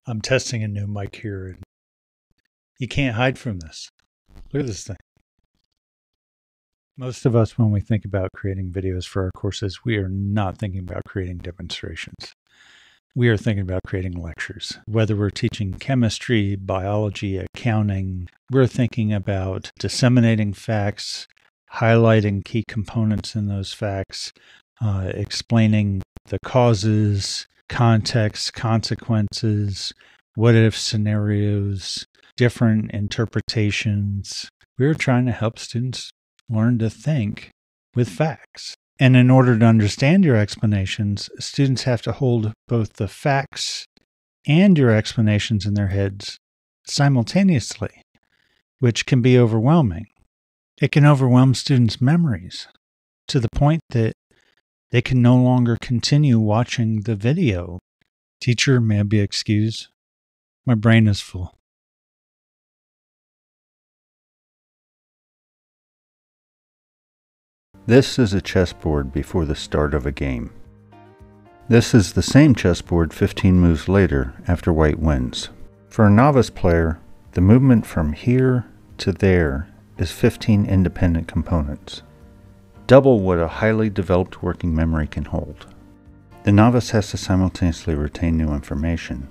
I'm testing a new mic here, and you can't hide from this. Look at this thing. Most of us, when we think about creating videos for our courses, we are not thinking about creating demonstrations. We are thinking about creating lectures. Whether we're teaching chemistry, biology, accounting, we're thinking about disseminating facts, highlighting key components in those facts, explaining the causes, context, consequences, what if scenarios, different interpretations. We're trying to help students learn to think with facts. And in order to understand your explanations, students have to hold both the facts and your explanations in their heads simultaneously, which can be overwhelming. It can overwhelm students' memories to the point that they can no longer continue watching the video. Teacher, may I be excused? My brain is full. This is a chessboard before the start of a game. This is the same chessboard 15 moves later after white wins. For a novice player, the movement from here to there is 15 independent components, double what a highly developed working memory can hold. The novice has to simultaneously retain new information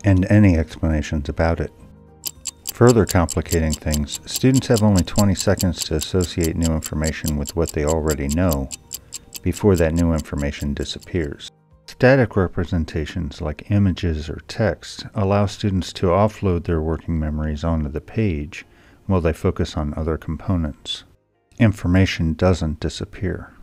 and any explanations about it. Further complicating things, students have only 20 seconds to associate new information with what they already know before that new information disappears. Static representations like images or text allow students to offload their working memories onto the page while they focus on other components. Information doesn't disappear.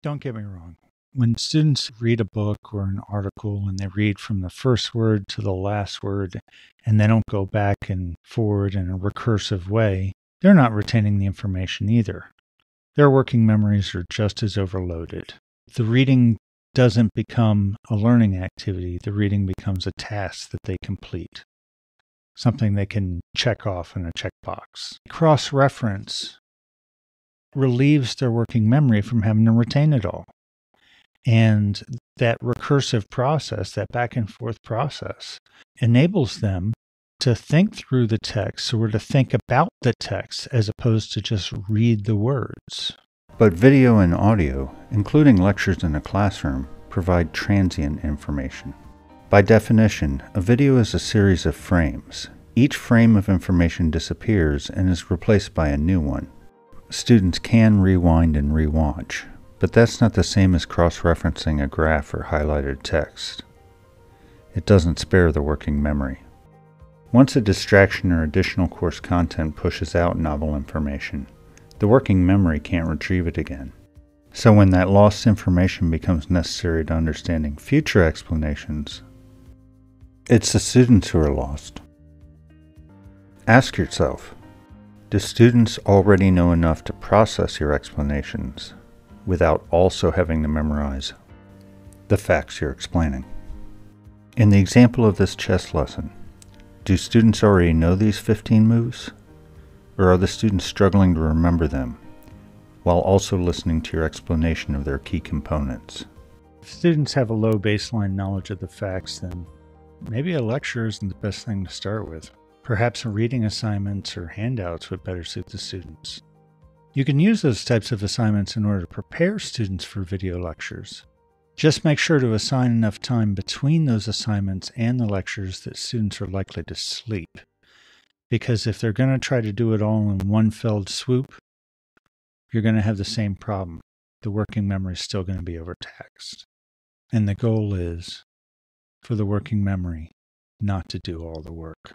Don't get me wrong. When students read a book or an article and they read from the first word to the last word and they don't go back and forward in a recursive way, they're not retaining the information either. Their working memories are just as overloaded. The reading doesn't become a learning activity. The reading becomes a task that they complete, something they can check off in a checkbox. Cross-reference relieves their working memory from having to retain it all. And that recursive process, that back and forth process, enables them to think through the text or to think about the text as opposed to just read the words. But video and audio, including lectures in a classroom, provide transient information. By definition, a video is a series of frames. Each frame of information disappears and is replaced by a new one. Students can rewind and rewatch, but that's not the same as cross-referencing a graph or highlighted text. It doesn't spare the working memory. Once a distraction or additional course content pushes out novel information, the working memory can't retrieve it again. So when that lost information becomes necessary to understanding future explanations, it's the students who are lost. Ask yourself, do students already know enough to process your explanations without also having to memorize the facts you're explaining? In the example of this chess lesson, do students already know these 15 moves? Or are the students struggling to remember them while also listening to your explanation of their key components? If students have a low baseline knowledge of the facts, then maybe a lecture isn't the best thing to start with. Perhaps reading assignments or handouts would better suit the students. You can use those types of assignments in order to prepare students for video lectures. Just make sure to assign enough time between those assignments and the lectures that students are likely to sleep. Because if they're going to try to do it all in one fell swoop, you're going to have the same problem. The working memory is still going to be overtaxed. And the goal is for the working memory not to do all the work.